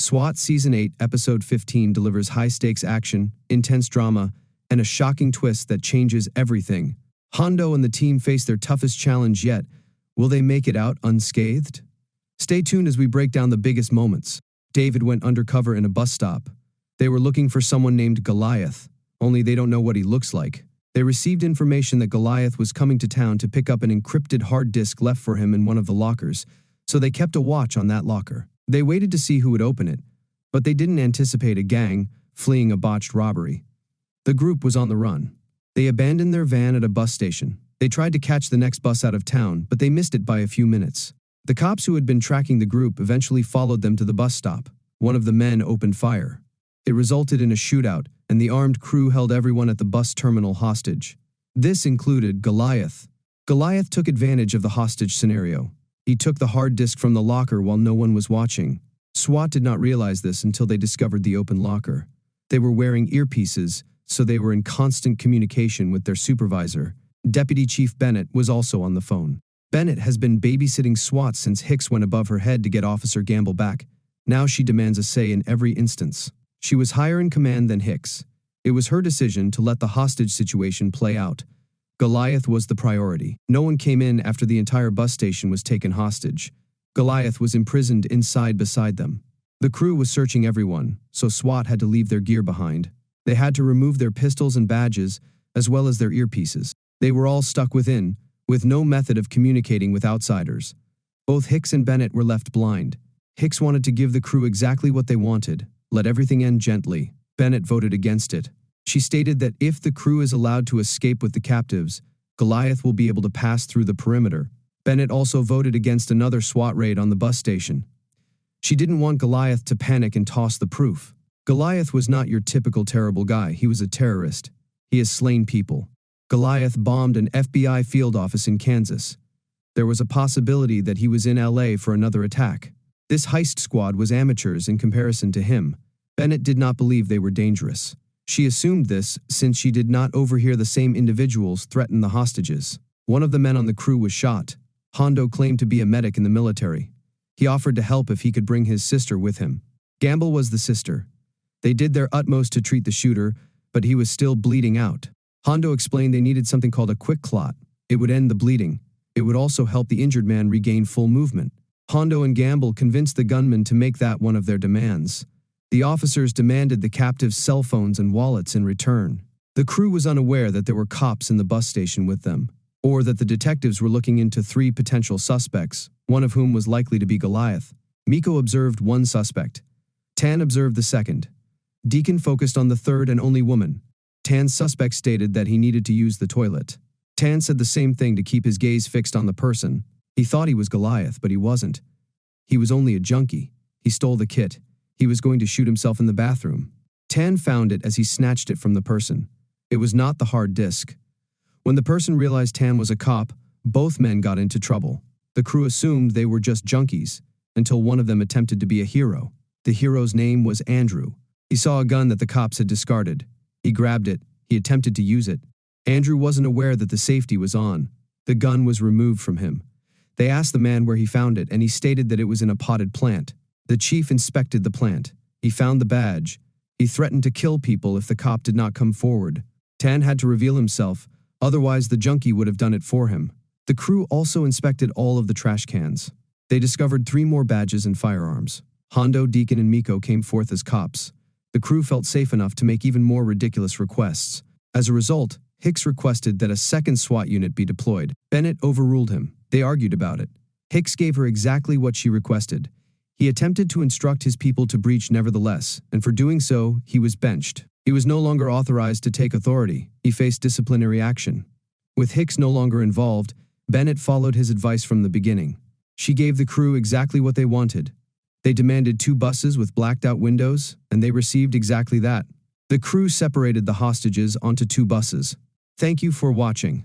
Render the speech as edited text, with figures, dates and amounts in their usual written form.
S.W.A.T. Season 8, Episode 15 delivers high-stakes action, intense drama, and a shocking twist that changes everything. Hondo and the team face their toughest challenge yet. Will they make it out unscathed? Stay tuned as we break down the biggest moments. David went undercover in a bus stop. They were looking for someone named Goliath, only they don't know what he looks like. They received information that Goliath was coming to town to pick up an encrypted hard disk left for him in one of the lockers, so they kept a watch on that locker. They waited to see who would open it, but they didn't anticipate a gang fleeing a botched robbery. The group was on the run. They abandoned their van at a bus station. They tried to catch the next bus out of town, but they missed it by a few minutes. The cops who had been tracking the group eventually followed them to the bus stop. One of the men opened fire. It resulted in a shootout, and the armed crew held everyone at the bus terminal hostage. This included Goliath. Goliath took advantage of the hostage scenario. He took the hard disk from the locker while no one was watching. S.W.A.T. did not realize this until they discovered the open locker. They were wearing earpieces, so they were in constant communication with their supervisor. Deputy Chief Bennett was also on the phone. Bennett has been babysitting S.W.A.T. since Hicks went above her head to get Officer Gamble back. Now she demands a say in every instance. She was higher in command than Hicks. It was her decision to let the hostage situation play out. Goliath was the priority. No one came in after the entire bus station was taken hostage. Goliath was imprisoned inside beside them. The crew was searching everyone, so S.W.A.T. had to leave their gear behind. They had to remove their pistols and badges, as well as their earpieces. They were all stuck within, with no method of communicating with outsiders. Both Hicks and Bennett were left blind. Hicks wanted to give the crew exactly what they wanted, let everything end gently. Bennett voted against it. She stated that if the crew is allowed to escape with the captives, Goliath will be able to pass through the perimeter. Bennett also voted against another S.W.A.T. raid on the bus station. She didn't want Goliath to panic and toss the proof. Goliath was not your typical terrible guy. He was a terrorist. He has slain people. Goliath bombed an FBI field office in Kansas. There was a possibility that he was in LA for another attack. This heist squad was amateurs in comparison to him. Bennett did not believe they were dangerous. She assumed this since she did not overhear the same individuals threaten the hostages. One of the men on the crew was shot. Hondo claimed to be a medic in the military. He offered to help if he could bring his sister with him. Gamble was the sister. They did their utmost to treat the shooter, but he was still bleeding out. Hondo explained they needed something called a quick clot. It would end the bleeding. It would also help the injured man regain full movement. Hondo and Gamble convinced the gunman to make that one of their demands. The officers demanded the captives' cell phones and wallets in return. The crew was unaware that there were cops in the bus station with them, or that the detectives were looking into 3 potential suspects, one of whom was likely to be Goliath. Miko observed one suspect. Tan observed the second. Deacon focused on the third and only woman. Tan's suspect stated that he needed to use the toilet. Tan said the same thing to keep his gaze fixed on the person. He thought he was Goliath, but he wasn't. He was only a junkie. He stole the kit. He was going to shoot himself in the bathroom. Tan found it as he snatched it from the person. It was not the hard disk. When the person realized Tan was a cop, both men got into trouble. The crew assumed they were just junkies, until one of them attempted to be a hero. The hero's name was Andrew. He saw a gun that the cops had discarded. He grabbed it. He attempted to use it. Andrew wasn't aware that the safety was on. The gun was removed from him. They asked the man where he found it, and he stated that it was in a potted plant. The chief inspected the plant. He found the badge. He threatened to kill people if the cop did not come forward. Tan had to reveal himself, otherwise the junkie would have done it for him. The crew also inspected all of the trash cans. They discovered 3 more badges and firearms. Hondo, Deacon, and Miko came forth as cops. The crew felt safe enough to make even more ridiculous requests. As a result, Hicks requested that a second SWAT unit be deployed. Bennett overruled him. They argued about it. Hicks gave her exactly what she requested. He attempted to instruct his people to breach nevertheless, and for doing so, he was benched. He was no longer authorized to take authority. He faced disciplinary action. With Hicks no longer involved, Bennett followed his advice from the beginning. She gave the crew exactly what they wanted. They demanded 2 buses with blacked-out windows, and they received exactly that. The crew separated the hostages onto 2 buses. Thank you for watching.